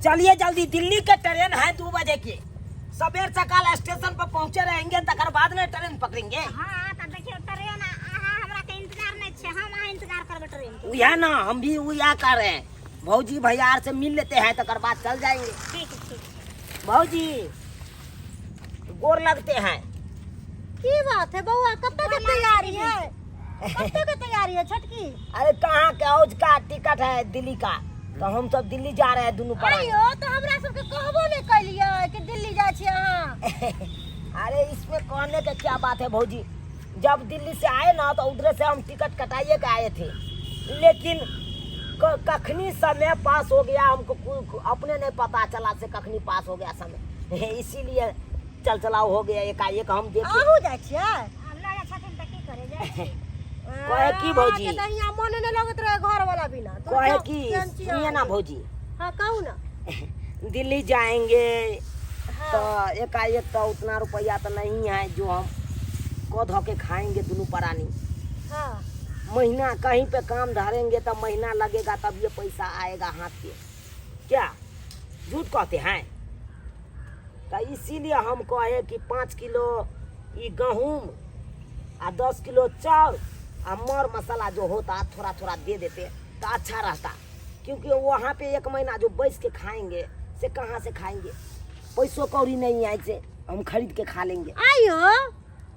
चलिए जल्दी, दिल्ली के ट्रेन है 2 बजे की। सवेर सकाल स्टेशन पर पहुंचे रहेंगे, तकर बाद में ट्रेन पकड़ेंगे। हाँ तो देखियो ट्रेन हमरा के इंतजार नहीं छे, हम इंतजार करबे ट्रेन के। उया ना, हम भी उया कर रहे हैं। भौजी भैया से मिल लेते हैं, तकर बाद चल जाएंगे। ठीक है ठीक। भौजी गोर लगते हैं। की बात है बउआ, कब तक की तैयारी है? कब तक की तैयारी है छोटकी? अरे कहाँ के औज का टिकट है दिल्ली का, तो हम सब दिल्ली जा रहे हैं दोनों पर। अयो तो हमरा सबके कहबो नहीं कलिए कि दिल्ली जा छी अहाँ। अरे इसमें कहने का क्या बात है भौजी, जब दिल्ली से आए ना तो उधर से हम टिकट कटाइए के आए थे, लेकिन कखनी समय पास हो गया, हमको अपने नहीं पता चला से कखनी पास हो गया समय, इसीलिए चल चलाओ हो गया एकाएक। हम देखे आहू जा छिए हम लगा छथिन त की करे जाय। कहे की भौजी, के तहिया मन नहीं लगत रहे घर वाला बिना। तो कहे जब की टेंशन सुनिए ना भौजी, हां कहू ना। दिल्ली जाएंगे हाँ। तो एकाएक तो उतना रुपया तो नहीं है जो हम को धो के खाएंगे दोनों परानी। हां महीना कहीं पे काम धरेंगे तो महीना लगेगा, तब ये पैसा आएगा हाथ पे। क्या झूठ कहते हैं? तो इसीलिए हम कहे कि 5 किलो ये गेहूँ आ 10 किलो चावल आ मर मसाला जो होता थोड़ा थोड़ा दे देते तो अच्छा रहता, क्योंकि वहाँ पे 1 महीना जो बैठ के खाएंगे से कहाँ से खाएंगे, पैसों कौड़ी नहीं आए से हम खरीद के खा लेंगे। आयो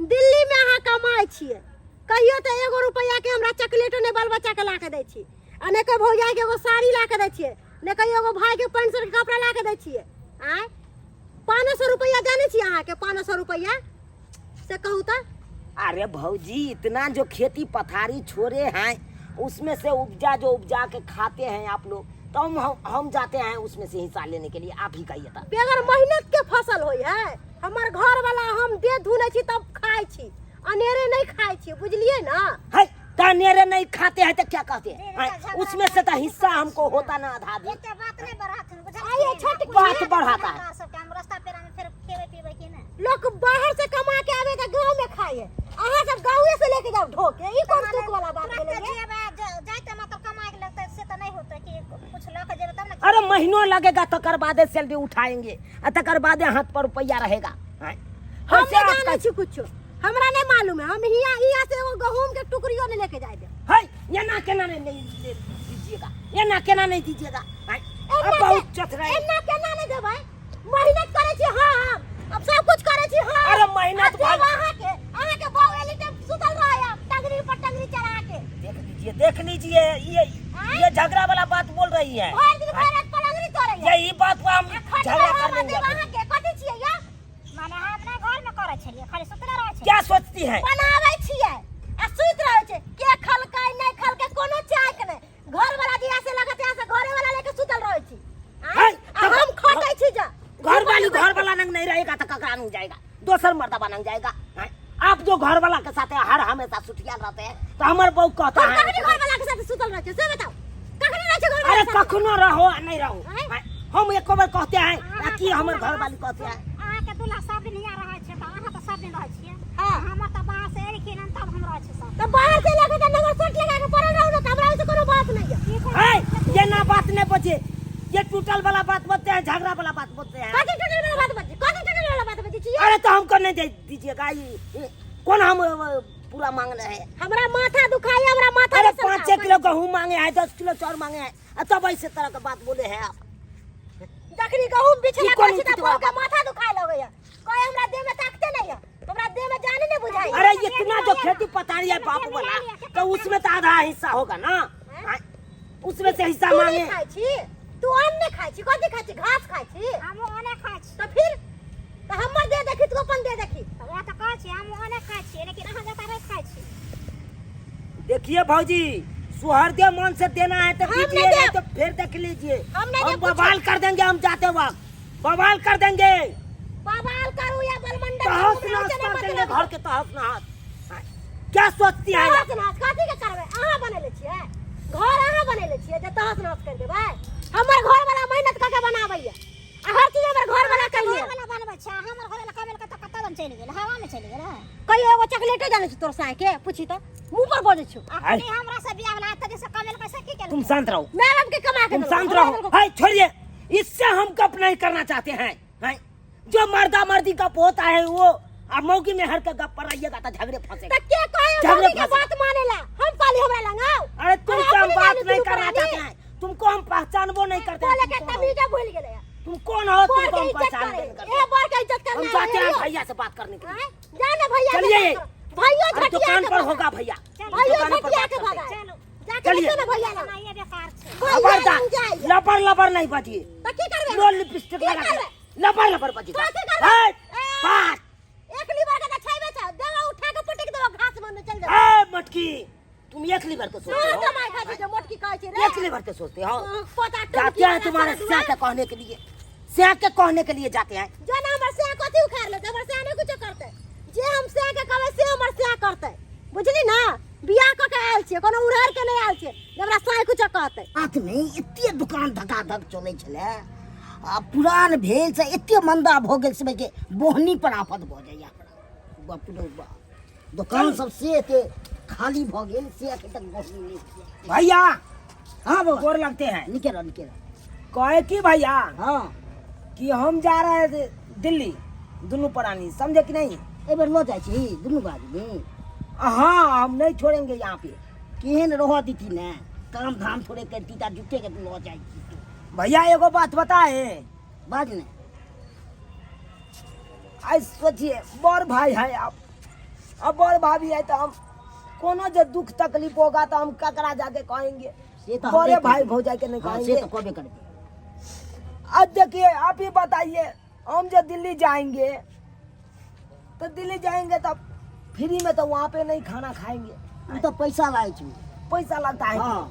दिल्ली में अहाँ कमाई छिए, कहियो तो 1 रुपया के हमरा चॉकलेटो ने बाल बच्चा के ला के दै छी, आ ने के भौजाई के एगो साड़ी ला के दै छिए, ने कहियो एगो भाई के 500 के कपड़ा ला के दै छिए। आय 500 रुपया जाने छी अहाँ के 500 रुपया से कहू तो। अरे भौजी इतना जो खेती पथारी छोड़े हैं उसमें से उपजा के खाते हैं आप लोग, तो हम जाते हैं उसमें से हिस्सा लेने के लिए। आप ही कहिए था, बेगर मेहनत के फसल होई है। हमार घर वाला हम दे धुने छी तब खाई छी, अनेरे नहीं खाई छी, बुझलिए ना। है तनेरे नहीं खाते हैं तो क्या कहते हैं? उसमें से तो हिस्सा हमको होता ना आधा भी। एते बात नहीं बढ़ाथन बुझा। आइए छोटकी बात बढ़ाता है। सब टाइम रास्ता पेरा में फिर खेवे पीवे की ना। लोग बाहर से कमा के आवे तो गांव में खाए, अहाँ सब गांव से लेके जाओ ढोके। ई कौन तुक वाला बात तुरंत बोलेंगे? जाते मतलब कमाए के लगता से तो नहीं होता कि कुछ ला के जेबे तब ना। अरे महीनों लगेगा, तकर बाद सैलरी उठाएंगे और तकर बाद हाथ पर रुपया रहेगा। हम नहीं जाने छी कुछ, हमरा नहीं मालूम है। हम हिया से वो गहूम के टुकड़ियों ने लेके जाए दे। है ये ना केना नहीं दीजिएगा, ये ना केना नहीं दीजिएगा। अब बहुत चतरा है। एन्ना केना नहीं देबै? मेहनत करे छी हां, अब सब कुछ करे छी हां। अरे मेहनत वहां के बाऊ एली टाइम सुतल रहा टंगरी पर टंगरी चढ़ा के। देख लीजिए ये झगड़ा वाला बात बोल रही है। हर दिन घर एक पलंगरी तोड़े है। यही बात पर हम झगड़ा कर लेंगे। वहां के कथि छियै या? माने हम अपना घर में करे छलिए, खाली सुतले रहे छै। क्या सोचती है? बनावे छियै आ सुत रहे छै, के खलकै नहीं खलकै कोनो चाय के नहीं। घर वाला दिया से लगत है से घरे वाला लेके सुतल रहे छी। हम खटै छी जा। घर वाला नंग नहीं रहेगा तो ककरा नहीं जाएगा, दोसर मर्दबा नंग जाएगा। आप जो घर वाला के साथ हर हमेशा सुतिया रहते हैं तो हमारे बहू कहता है कखनी घर वाला के साथ सुतल रहे छै से बताओ। कखनी रहे छै घर वाला? अरे कखनो रहो नहीं रहो, हम एक बार कहते हैं कि हमारे घर वाली कहते हैं। अहाँ के दूल्हा सब दिन यहाँ रहे छै, तो अहाँ तो सब दिन रहे छियै। हां हम तो बाहर से एलखिन तब हम रहे छी सब। तो बाहर से लेके त नंबर सेट लगा के पड़ल रहू ना, हमरा से कोनो बात नहीं है। ये ना बात नहीं बचे, ये टूटल वाला बात बोलते हैं, झगड़ा वाला बात बोलते हैं। कथि टटल वाला बात बची? कथि टटल वाला बात बची छी? अरे तो हमको नहीं दे दीजिएगा, ये कौन हम पूरा मांग रहे हैं? हमरा माथा दुखाई, हमरा माथा। अरे 5 किलो गेहूँ मांगे हैं, 10 किलो चावल मांगे हैं, तब ऐसे तरह का बात बोले हैं आप। जखनी गहूम बिछला कौन कोछि त चितवा? का माथा दुखाए लगै है। कोई हमरा देह में ताकते नहीं है, हमरा देह में जाने नहीं बुझाई। अरे इतना जो खेती पथारी है बाप वाला, तो उसमें तो आधा हिस्सा होगा ना, उसमें से हिस्सा तू मांगे। नहीं खाई छी, तू अन्न नहीं खाई छी, कथि खाई छी? घास खाई छी। हम ओने खाइ छी। तो फिर तो हमर दे देखी, तू अपन दे देखी। तो वह तो कहै छी हम ओने खाइ छी, लेकिन अहाँ जता नहीं खाइ छी। देखिए भौजी, सुहृदय मन से देना है तो हम दीजिए, नहीं नहीं तो फिर देख लीजिए। हम नहीं हम दे बवाल कर देंगे, हम जाते वक्त बवाल कर देंगे, बवाल करू या बलमंडल तहस नहस कर देंगे घर के तहस नहस। क्या सोचती है? तहस नहस कथि के करबै? अहाँ बनेले छियै घर, अहाँ बनेले छियै जे तहस नहस कर देबै? हमर घर वाला मेहनत क के बनाबैया, हर चीज हमर घर वाला कहिए। घर वाला बनबै छै, हमर घर वाला कमेल के तो कतौ दम चलि गेल, हवा में चलि गेल। कहियो एगो चॉकलेटे जाने छी तोर साय के? पूछी तो मुंह पर बोले छु। अपनी हमरा से बियाह वाला त जैसे कमेल कैसे की केल? तुम शांत रहो, मैं बाप के कमा के तुम देबै। शांत रहो। हाय छोड़िए, इससे हम हम गप नहीं करना चाहते हैं, हैं? जो मर्दा मर्दी गप होता है वो अब मौकी में हर का गप पर रहिएगा तो झगड़े फंसेगा। तो क्या कहे झगड़े मौगी के फंसे। बात मानेला हम काली हमरा लंगाओ। अरे तुमसे हम अपनी बात जानी नहीं तू करना पुरानी। चाहते हैं, तुमको हम पहचानबो नहीं करते बोले हैं। के तुम कौन तमीज भूल गेले हो? तुम कौन हो? बोल तुमको के हम इज्जत पहचान करे नहीं करते। ए बोल के इज्जत हम करना चाहते हैं है भैया से बात करने के लिए। जाने भैया से चलिए। बात करो। भैया अरे झटिया दुकान के पर भागा। होगा भैया, भैया दुकान पर झटिया बात के करते भागा। हैं। चलो जाके चलिए। देखो ना भैया ना ये बेकार छे। खबरदार जाइए। लबर लबर नहीं बजिए, तो की करबे नो लिपस्टिक की लगा के करबे? लबर लबर बजिए। कथी करबे? है, ए, बात एक लीवर के छाइबे छ देवा उठा के पटक देवा घास में चल जा। ए मटकी, तुम एक लीवर को तू सोचते हो, कमाई खा जे मोटकी कहै छै रे। एक लीवर के सोचते हो। पता जाते हैं तुम्हारे स्या के कहने के लिए, स्या के कहने के लिए जाते हैं। जना हमर से कथी उखाड़ ले हमर से नहीं कुछ करते जे हम से के कहबै से हमर से करते बुझली ना। बियाह क के आयल छै कोनो उड़ार के नहीं आयल छै हमरा से कुछ कहते। हाथ में एते दुकान धका धक चले छले आ पुरान भेल से एते मंदा भ गेल समय के बोहनी पर आफत भ जाइया। बाप रे बाप, दुकान सब से एते खाली भ गेल से एते तक बोहनी नहीं किया। भैया हां बाबा गोर लगते हैं। निकल कहे कि भैया हां कि हम जा रहे थे दिल्ली, दोनों प्राणी समझे कि नहीं। ए बेर लो जाय छी दुनु आदमी। हाँ हम नहीं छोड़ेंगे यहाँ पे। केहन रह दीती ने काम धाम थोड़े करती ता जुटे के लो जाय छी। भैया एगो बात बताए, बाज ने आज सोचिए बड़ भाई है आप, अब बड़ भाभी है तो हम कोनो जो दुख तकलीफ होगा तो हम ककरा जाके कहेंगे, से तो बड़े भाई भौजाई के नहीं हां कहेंगे। से तो कबे करबे। आज देखिए आप ही बताइए, हम जब दिल्ली जाएंगे तो दिल्ली जाएंगे तो फ्री में तो वहाँ पे नहीं खाना खाएंगे, तू तो पैसा लाए छी। पैसा लगता है। हां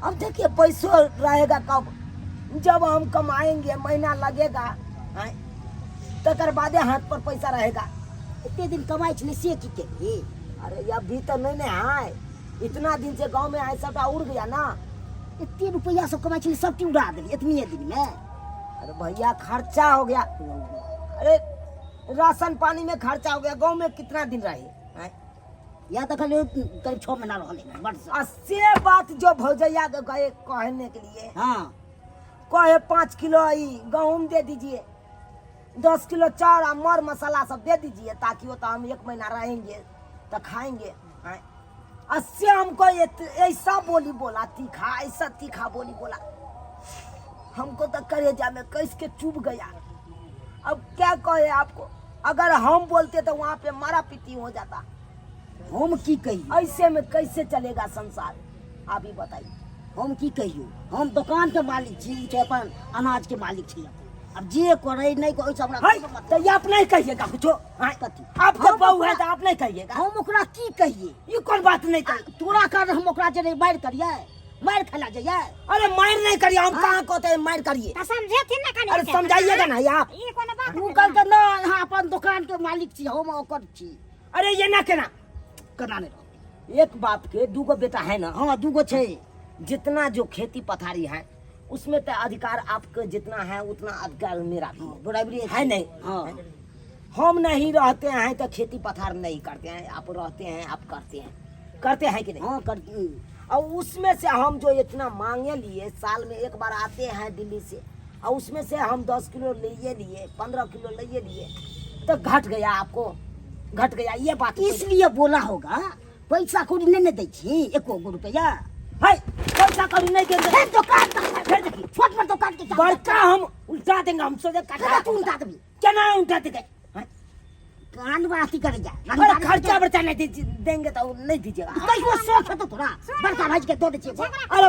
अब देखिए पैसों रहेगा कब, जब हम कमाएंगे महीना लगेगा, हैं? तकर बादे हाथ पर पैसा रहेगा। एते दिन कमाई छी से की के। अरे अभी तो नहीं है, इतना दिन से गांव में आए सबटा उड़ गया ना। इतने रुपया सब कमाई छी सब उड़ा देली इतनी दिन में। अरे भैया खर्चा हो गया, अरे राशन पानी में खर्चा हो गया। गांव में कितना दिन रहे हैं? या तो खाली करीब 6 महीना रहले वर्ष। अस्से बात जो भौजैया के गए कहने के लिए, हाँ कहे 5 किलो गेहूं दे दीजिए, 10 किलो चाउर और मर मसाला सब दे दीजिए ताकि वो तो हम 1 महीना रहेंगे तो खाएंगे। हैं? अस्से हमको ऐसा बोली बोला, तीखा, ऐसा तीखा बोली बोला, हमको तो कलेजा में कैस के चुभ गया। अब क्या कहे आपको, अगर हम बोलते तो वहाँ पे मारा पीटी हो जाता। हम की कहियो, ऐसे में कैसे चलेगा संसार, आप ही बताइए। हम की कहियो, हम दुकान के मालिक छी, छै अपन अनाज के मालिक छी। अब जे करे नहीं कोई सब है, तो ये आप नहीं कहिएगा कुछ। कथी आपको बहू है तो आप नहीं कहिएगा। हम ओकरा की कहिए। ये कौन बात नहीं कही। तोरा कर हम ओकरा जे मार करिए, मार खला जाइए। अरे मार नहीं करिए, हम कहाँ कहते हैं मार करिए। तो समझे थी ना खाली। अरे समझाइएगा ना आप। ये कोनो बात तू नहीं। कल के ना यहाँ अपन दुकान के मालिक छी, हम ओकर छी। अरे ये ना केना, कना नहीं एक बाप के 2 गो बेटा है ना। हाँ 2 गो छै। जितना जो खेती पथारी है उसमें तो अधिकार आपका जितना है उतना अधिकार मेरा भी है। बराबरी है नहीं। हाँ हम नहीं रहते हैं तो खेती पथार नहीं करते हैं, आप रहते हैं आप करते हैं कि नहीं। हाँ कर और उसमें से हम जो इतना मांगे लिए, साल में एक बार आते हैं दिल्ली से, और उसमें से हम 10 किलो लिए 15 किलो लिए तो घट गया, आपको घट गया। ये बात इसलिए बोला होगा पैसा कौड़ी नहीं दे छी 1 गो रुपया। है, पैसा कभी नहीं देंगे। फिर दुकान का फिर देखी छोट पर दुकान के बड़का हम उल्टा देंगे, हम सोचे कटा तू उल्टा देबी। क्या उल्टा देंगे। कान बाती करे जा। अरे खर्चा बर्चा नहीं देंगे तो नहीं दीजिएगा। कहियो शौक है तो थोड़ा बड़का भाई के दो दे छी। अरे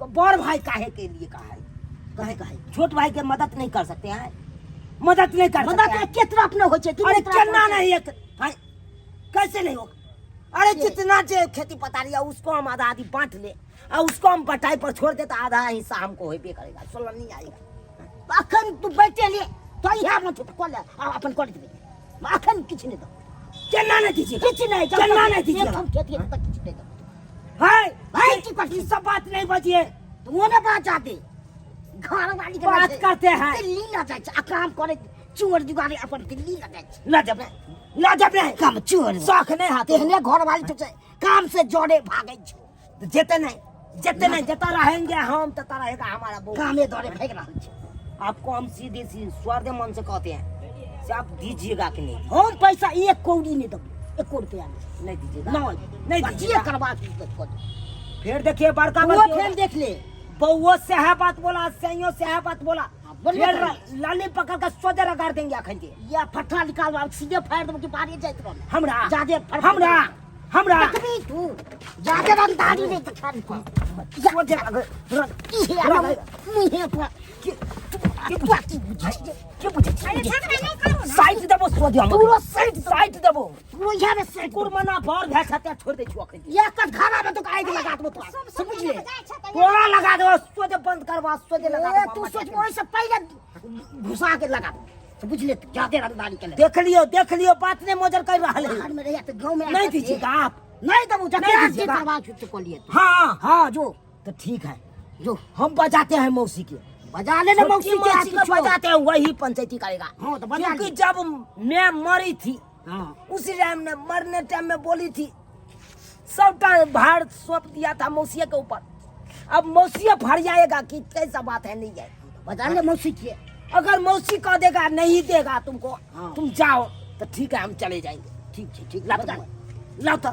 बड़ भाई काहे के लिए कहे छोट भाई के मदद नहीं कर सकते हैं, मदद नहीं कर सकते हैं। कितना अपने हो छे। अरे केना नहीं है, कैसे नहीं होगा। अरे जितना जो खेती पतारी है उसको हम आधा आधी बांट ले और उसको हम बटाई पर छोड़ दे तो आधा हिस्सा हमको होबे करेगा, 16 नहीं आएगा। अखन तू बैठे ले तो यहाँ मत खोल अपन कर दे। अखन किछ नहीं दो, केना नहीं दीजिए, किछ नहीं केना नहीं दीजिए। हम खेती तक किछ नहीं दो। है भाई की कर ये सब बात नहीं बजिए, तू ने बात आते घर वाली के बात करते हैं। दिल्ली ना जाए आ काम करे चोर जुगाड़े अपन दिल्ली ना जाए। लाजब नहीं काम चोर शौक नहीं हाथे तेहने घर वाली तो काम से जोड़े भागे छो। तो जेते नहीं जते नहीं जता रहेंगे हम तता रहेगा हमारा बहू। कामे दौरे फेंक रहा है। आपको हम सीधे स्वार्थ मन से कहते हैं से आप दीजिएगा कि नहीं? हम पैसा एक कौड़ी नहीं दब, एक रुपया नहीं दीजिएगा? नहीं दीजिएगा। करवा फिर देखिए बड़का वो बड़की फिर देख ले। बउओ से है बात बोला, सैयो से है बात बोला, बोलिए फिर तो। लाली पकड़ कर सोजे रगाड़ देंगे अखन के। या फट्टा निकाल वाल सीधे फाड़ दो कि बाहर जाइत रहो। हमरा जादे हमरा तकबी तू जादे रंगदारी नहीं दिखा दी तू। सोजे रगाड़ नहीं है पर के पूछे अरे झगड़ा नहीं करो ना। साइड देबो सोजे हम पूरा साइड देबो तू यहाँ में से कुरमना भर भैंस हत्या छोड़ दे छु अखन के। या कर खाना में तो काहे के लगा दो तू समझ ले। कोड़ा लगा दो, सोजे बंद करवा, सोजे लगा ए, दो। तू सोच वही से पहले घुसा के लगा दो समझ ले। जादे रंगदारी के ले देख लियो बात ने मोजर कर रहा है। बाहर में रहिया तो गांव में नहीं दीजिएगा आप? नहीं दबू नहीं जब दीजिएगा। करवा चुप को लिए हाँ हां जो तो ठीक है, जो हम बजाते हैं मौसी के। बजा ले ना मौसी के मौसी हाथ को बजाते हैं, वही पंचायती करेगा। हां तो बजा क्योंकि ले। जब मैं मरी थी हां उसी टाइम ने मरने टाइम में बोली थी सबका भार सौंप दिया था मौसिया के ऊपर। अब मौसिया फर जाएगा कि कैसा बात है, नहीं जाए। बजा ले मौसी के। अगर मौसी कह देगा नहीं देगा तुमको, हाँ। तुम जाओ तो ठीक है, हम चले जाएंगे। ठीक लाओ लाओ तो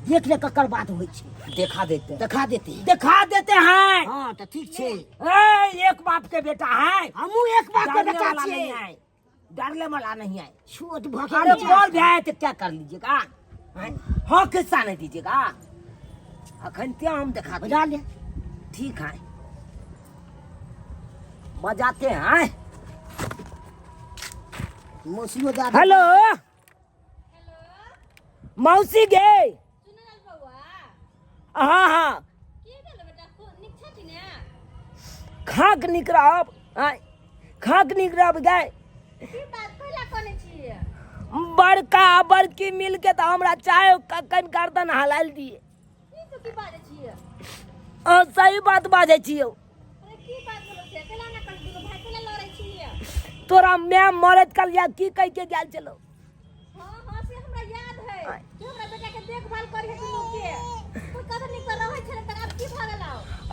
देख ले ककर बात होई छै दिखा देते हैं। दिखा देते हैं। हां तो ठीक छै। एक बाप के बेटा है, हमू एक बात के डरने बेटा वाला नहीं छियै। है, डरने वाला नहीं है। छोट अरे भके बोल भी आए तो क्या कर लीजिएगा? हाँ किस्सा नहीं दीजिएगा? अखन क्या हम दिखा दें। बजा ले। ठीक है, बजाते हैं। मौसियो जा हेलो मौसी गे। हाँ हाँ खाक निकराब, खाक निकराब गए बड़का बड़की मिल के तो हमरा चाहे कन गर्दन हलाल दिए। सही बात बाजे छियो। तोरा मैं मरद कल या की कह के गेल चलो।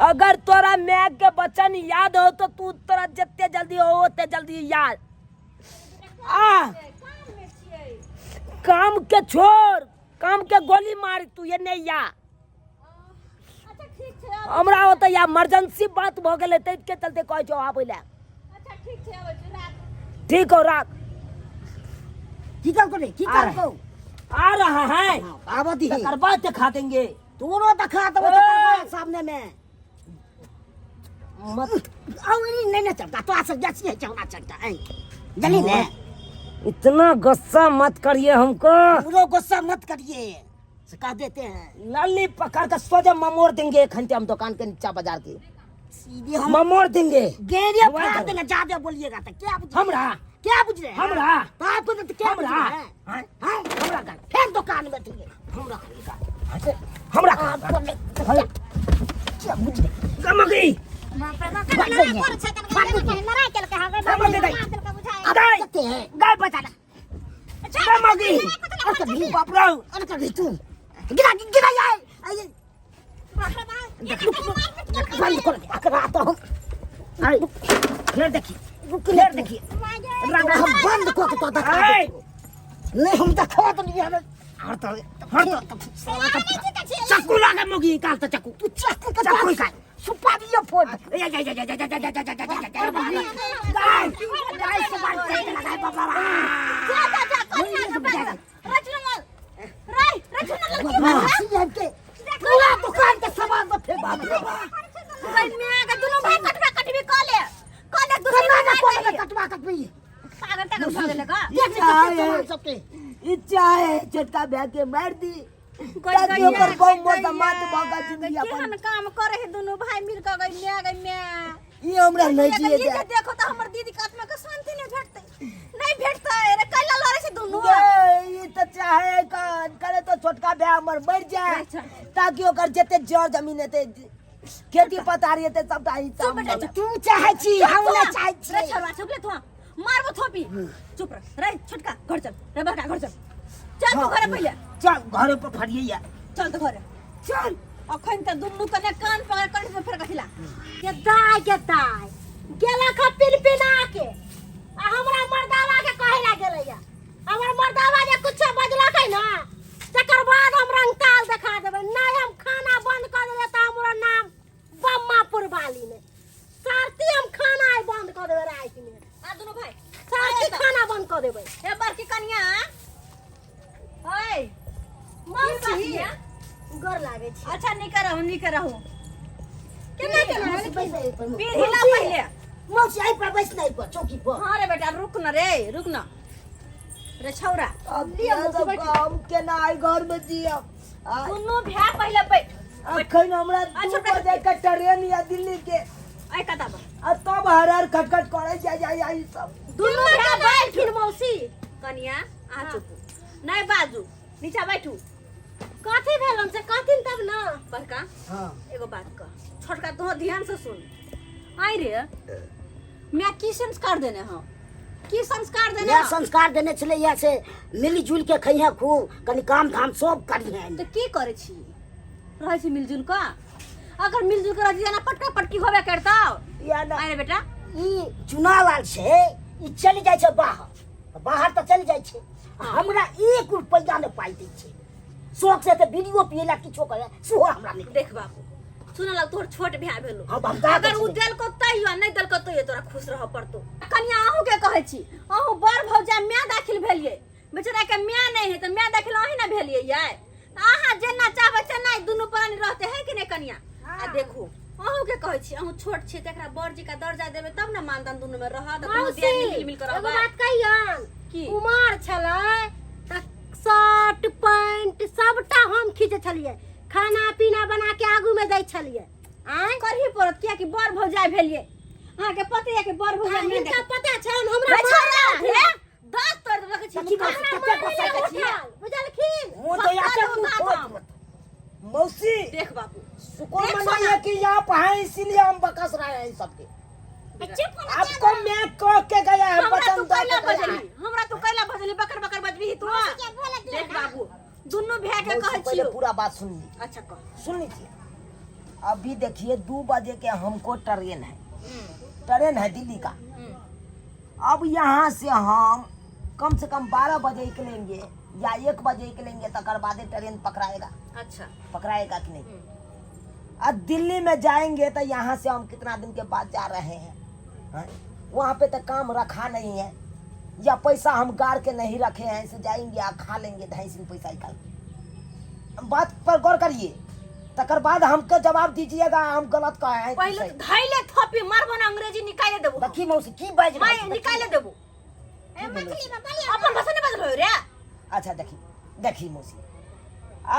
अगर तोरा मैं के बचन याद हो तो तू तोरा जितने जल्दी हो उतने जल्दी याद आ। काम के छोड़, काम के गोली मार तू ये नहीं या। हमरा होता या इमरजेंसी बात भ गेले त के चलते कह जो आबै ले। ठीक हो राख। की कर को आ रहा है, आवत ही कर बात दिखा देंगे। तोरो दिखा दो ए! सामने में मत नहीं चलता तो आसक जैसी है चौना चलता है जल्दी ले। इतना गुस्सा मत करिए हमको। पूरा गुस्सा मत करिए सिखा देते हैं। लाली पकड़ कर सोजा ममोड़ देंगे। खंते हम दुकान के नीचा बाजार की सीधे हम ममोड़ देंगे। गेरिया फाड़ देंगे। ज्यादा बोलिएगा तो क्या बुझ हमरा क्या बुझ रहे हैं? हमरा तो आपको तो क्या बुझ हमरा रहे हैं? हाँ हमरा का फिर दुकान में ठीक है हमरा हमरा आपको क्या बुझ रहे गमगी कहते हैं गाय बचाना गमगी अरे बाप रे। अरे तू गिरा जाए आइए बंद कर अकरा तो हम आई फिर देखिए रंग हम बंद कर तो दिखा आई नहीं हम दिखा तो नहीं हमें हट चाकू लगा मुगी काल तो चाकू तू चाकू का चाकू का सुपारी या फोड़ गाय गाय से बात करके लगाए बाबा। पूरा दुकान के सामान में फेंक बाप रे बाप। कटवा कटवी इच्छा है छोटका बह के मार दी ताकि ओकर बहु मोटा मात भागा जिंदगी अपन। काम करे है दोनों भाई मिल के गई ये हमरा नहीं चाहिए ये देखो तो हमर दीदी के आत्मा के शांति नहीं भेटते नहीं भेटता रे कैला लड़े से दोनों ये तो चाहे करे तो छोटका बह हमर मर जाए ताकि ओकर जते जड़ जमीन हेते खेती पथारी हेते सबटा हिस्सा तू चाहे छी हम ना चाहे रे छी छोरा चुप ले तू मारबो थोपी चुप रे छोटका घर चल रे बड़का घर चल चल तू घरे पहले चल घरे पर फड़िए या चल तो घरे चल अखन त दुन्नु कने कान पकड़ कर से फेर कथिला के दाय गेला ख पिना के आ हमरा मर्दावा के कहे ला गेलै या हमर मर्दावा जे कुछ बजलकै ना तकर बाद हम रंगताल देखा देबै नहीं हम खाना बंद कर देबै त हमरा नाम बम्मापुर वाली ने सारती हम खाना आई बंद कर देबै रात में आ दुनु भाई सारती खाना बंद कर देबै ए बड़की कनिया ओए मौसी गर लागे छै अच्छा निक रहू केना पीर हिला पहले मौसी आई पर बैस नहीं पर चौकी पर हां रे बेटा रुक न रे छौरा अब सब काम केना आई घर में जिया दुनु भै पहले बैठ अखन हमरा 2 बजे के ट्रेन या दिल्ली के आई कता बा आ तब हर खटखट करे जाई सब दुनू भै बैठिन मौसी कनिया आ चुप नहीं बाजू नीचा बैठू कथी भेल हमसे कथिन तब ना बड़का हां एगो बात कह छोटका तू ध्यान से सुन आई रे मैं की संस्कार देने हूं की संस्कार देने यह संस्कार देने छले या से मिली जुल के खइहे खूब कनी काम धाम सब करिहे तो की करे छी रहै छी मिलजुल का अगर मिलजुल के रहती ना पटका पटकी होबे करता या ना आई रे बेटा ई चुनाव आल छे ई चली जाय छे बाहर तो चली जाय छे हमरा 1 रुपया ने पाई दै छे शौक से तो वीडियो पिएला किछो करे सो हमरा नहीं देख बाबू सुन लग तोर छोट भैया भेलो हां बंदा अगर उ दिल को तइयो नहीं दिल को तइयो तोरा खुश रह पड़तो कन्या आहू के कहै छी आहू बड़ भौजा मैं दाखिल भेलिए बेचारा के मैं नहीं है तो मैं दाखिल अही ना भेलिए याय आहा जेना चाहबे से नहीं दुनु प्राणी रहते है कि नहीं कन्या आ देखो आहू के कहै छी आहू छोट छी तकरा बड़ जी का दर्जा देबे तब ना मानदान दुनु में रह त दुनु दिया मिल कर एगो बात कहियन की कुमार छलै त शर्ट पैंट सबटा हम खींचे छलिए खाना पीना बना के आगू में दै छलिए आय करही पड़त किया कि बड़ भौजाई भेलिए अहाँ के पते है कि बड़ भौजाई नहीं इनका देख पता छै हमरा छोरा हे दांत तोड़ देलक छी सखी बात कते बसा के छिए बुझलखिन वो तो या के मौसी देख बाबू सुको देख मनाइए सोना। कि यहाँ है इसीलिए हम बकस रहे हैं सबके चुप ना आपको मैं कह के गया है हमरा वचन तू दे कैला के गया है। बजली हमरा तू कैला बजली बकर बकर बजबी तू देख बाबू दुनु भैया के मौसी कहै पहले छियो पूरा बात सुन ली अच्छा कह सुन लीजिए अभी देखिए 2 बजे के हमको ट्रेन है दिल्ली का अब यहाँ से हम कम से कम 12 बजे निकलेंगे या 1 बजे निकलेंगे तकर बाद ट्रेन पकड़ाएगा अच्छा कि नहीं अब दिल्ली में जाएंगे तो यहाँ से हम कितना दिन के बाद जा रहे हैं हाँ? वहाँ पे तो काम रखा नहीं है या पैसा हम गाड़ के नहीं रखे हैं ऐसे जाएंगे या खा लेंगे 2.5 पैसा निकाल के बात पर गौर करिए तकर बाद हमको जवाब दीजिएगा हम गलत कहे हैं कि पहले सही। धैले थपी मारबो ना अंग्रेजी निकाले देबो देखी मौसी की बाज मैं निकाले देबो अपन भाषा नहीं बदलो रे अच्छा देखी मौसी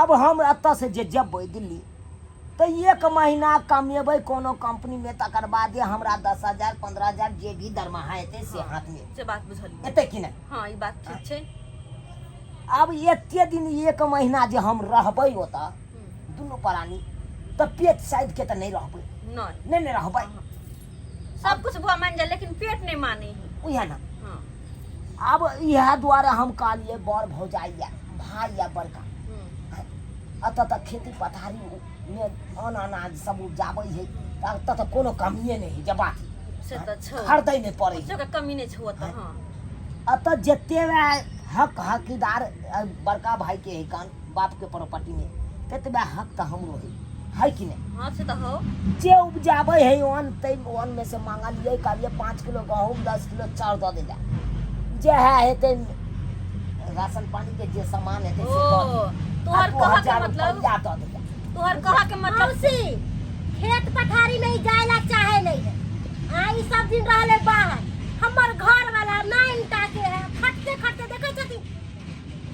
अब हम अत से जे जब दिल्ली तो 1 महीना कमेबै कोनो कंपनी में तकर बाद हमरा 10,000 15,000 जे भी दरमाहा एते से हाथ में से बात बुझलिए एते कि नहीं हां ई बात ठीक छै अब एते दिन 1 महीना जे हम रहबै ओता दुनू प्राणी तो पेट साइड के तो नहीं रहबै नहीं नहीं रहबै सब कुछ भुआ मान जा लेकिन पेट नहीं माने उहे ना हां अब यह द्वारा हम कहलिए बड़ भौजाई या भाई या बड़का अत तक खेती पथारी में अन्न अनाज सब उपजाबै है तब तक कोनो कमिए नहीं है जबा से त छ खरीदै नहीं पड़ै कुछ है का कमी नहीं छ त हां अत जते हकदार बड़का भाई के है कान बाप के प्रॉपर्टी में ततबे हक तो हमरो है कि नहीं हां से त हो जे उपजाबै है अन्न तै अन्न में से मांगा लिए कहलिए 5 किलो गहूम 10 किलो चाउर दे देला जे है हेते राशन पानी के जे सामान है ओ तोहर कहा के मतलब या दे देला तोहर कहा के मतलब मौसी खेत पथारी में जायला चाहे नहीं है आई सब दिन रहले बाहर हमर घर वाला 9 टा के है खटते देखे छथि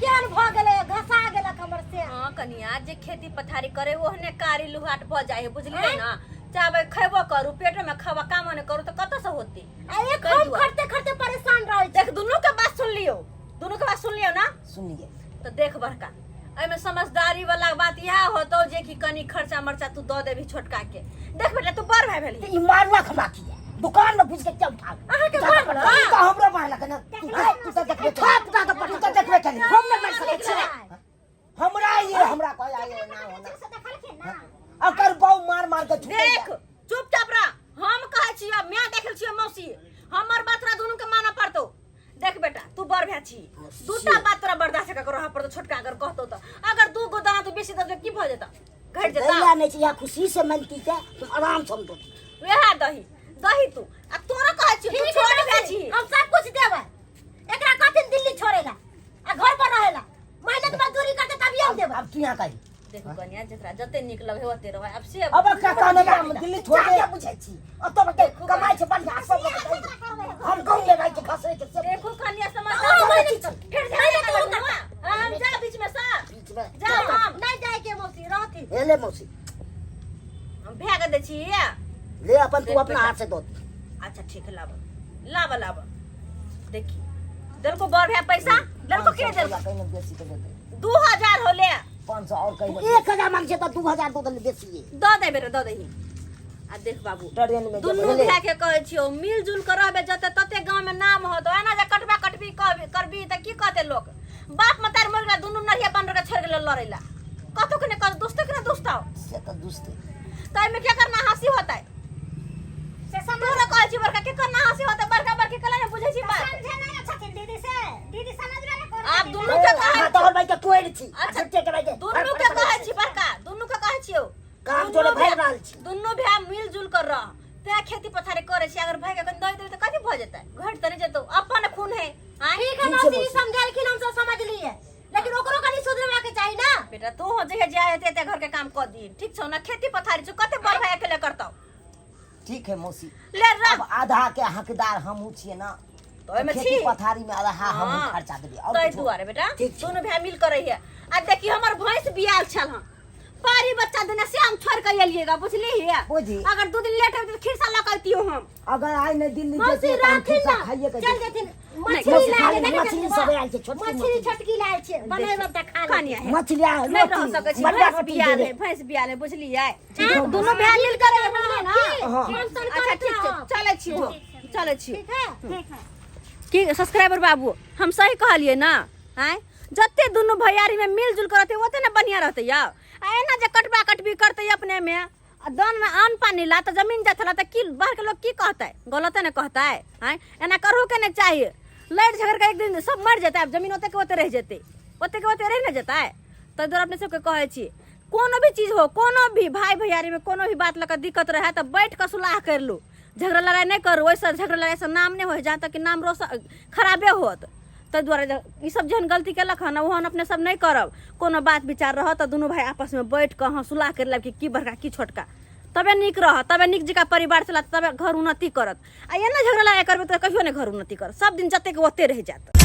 केन भ गेले घसा गेलक हमर से हां कनिया जे खेती पथारी करे ओहने कारी लुहाट भ जाय है बुझलिए ना चाहे खैबो करू पेट में खावा काम न करू त कत से होती एक हम खटते परेशान रहे देख दोनों के बात सुन लियो ना सुनिए तो देख बड़का एमे समझदारी वाला बात यह होतो जे कि कनी खर्चा मर्चा तू दे देबी छोटका के देख बेटा तू बड़ भाई भेली ई मारवा खमा की है दुकान में घुस के क्या उठा अहाँ के घर वाला का हमरा मार लगे ना तू तो देखबे थाप दा तो तू तो देखबे कनी हम न बैठ सके छी हमरा ये हमरा कहया ये ना होना देख चुपचाप रह। हम कहै छियै मैं देखल छियै मौसी हमर बात तोरा दुनू के मानऽ पड़तौ। देख बेटा तू बड़ भै छी दूटा बात तोरा बर्दाश्त कर रह पड़तो। छोटका अगर कहतो त अगर दू गो दाना तू बेसी दे की भ जेता घट जेता। दैला नहीं चाहिए खुशी से मनती है तुम आराम से दो वेहा दही दही तू आ तोरा कहै छी तू छोट भै छी। हम सब कुछ देबै एकरा कथिन दिल्ली छोड़ेला आ घर पर रहेला मेहनत मजदूरी करके तभी हम देबै। अब तू यहाँ कही देखो कन्या जकरा जते निक लगे ओते रह। अब से अब क्या कहने का हम दिल्ली छोड़ के बुझे छी और तो बटे कमाई से बढ़िया सब लोग हम कहूंगे भाई के खसरे के सब देखो कन्या समझ फिर जाए हम जा बीच में सा बीच में जा हम नहीं जाए के मौसी रहती ले ले मौसी हम भाग दे छी। ले अपन तू अपना हाथ से दो। अच्छा ठीक है लावा लावा देखी दिल को बड़ है पैसा दिल को के दिल कहीं बेसी तो दे 2000 हो ले 500 और कहीं 1000 मांग से तो 2000 दो दे बेसी दो दे बेटा दो दही। आ देख बाबू ट्रेन में दुनू भै के कहै छियो मिलजुल कर रहबे जते तते गांव में नाम होतो एना जे कटबा कटबी करबी त की कहते लोग बाप मतार मर गेला दुनू नहिया बन के छोड़ गेल लड़ैला कतो के ने कतो दोस्त के ने दोस्ताओ से तो दोस्त तै में क्या करना हंसी होता है से समझ कहै छी बड़का के करना हंसी होता है बड़का बड़के कला ने बुझै छी बात समझे नहीं अच्छा दीदी से दीदी समझ रहे ना कौन आप दुनू के कहै तो और भाई के कोई छी अच्छा, अच्छा के भाई के दुनू के कहै छी बड़का दुनू के कहै छियो काम जोड़े भाई रहल छी दुनू भाई मिलजुल कर रह ते खेती पथारी करे छी अगर भाई के कन दई देबे त कथि भ जेतै घट त नहीं जेतौ अपन खून है। ठीक है मौसी समझालखिन हम सब समझ लिए लेकिन ओकरो कनी सुधरवा के चाहिए ना। बेटा तू हो जे जाय हेते ते घर के काम क दी ठीक छौ ना खेती पथारी छ कते बड़ भाई अकेले करतौ। ठीक है मौसी ले रह अब आधा के हकदार हम छिए ना तो एमे छी खेती पथारी में आधा हम हाँ, खर्चा देबे तै और दुआरे बेटा ठीक छै। दोनों भाई मिल कर रही है। आ देखी हमर भैंस बियाल छल हम पारी बच्चा देने से हम छोड़ के एलिएगा बुझली है। बुझी। अगर 2 दिन लेट होते खिरसा लकतियो हम अगर आइ नहीं दिल्ली मौसी जैसे काम राखी खिसा ना खाइए के चल जेथिन मछली मछली खाली लाए मछली सब आयल छै छोटकी मछली छोटकी लाए छे बनाइब त खा खानिया है मछली आ नहीं रह सकै छी भैंस बियाल है भैंस बियाल है बुझली है। दोनों भाई मिल कर बुझले ना अच्छा ठीक छै चलै छी हम चलै छी ठीक है की सब्सक्राइबर बाबू हम सही कहलिए ना हैं जत्ते दुनू भैयारी में मिलजुल करते ओते ना बढ़िया रहते या एना जे कटबा कटबी करते अपने में दन अन्न पानी ला तो जमीन जाथला त की बाहर के लोग की कहते गलत ने कहता है हैं एना करू के नहीं चाहिए लड़ झगड़ के एक दिन सब मर जाता है जमीन ओते के ओते रह जेते ओते के ओते रह न जाता है। तो इधर अपने सबके कहै छी कोनो भी चीज हो कोनो भी भाई भैयारी में कोनो भी बात लगा दिक्कत रहे तो बैठ के सुलह कर लो झगड़ा लड़ाई नहीं करो वैसा झगड़ा लड़ाई से नाम नहीं हो जहाँ तक कि नाम रोशन खराबे होत। तो द्वारा ये सब जन गलती केलक हन ओहन अपने सब नहीं करब कोनो बात विचार रह तो दोनों भाई आपस में बैठ के हाँ सुलह कर लब कि की बड़का की छोटका तबे निक रह तबे निक जगह परिवार चला तबे घर उन्नति करत आ ये ना झगड़ा लड़ाई करबे तो कहियो नहीं घर उन्नति कर सब दिन जते के ओते रह जात।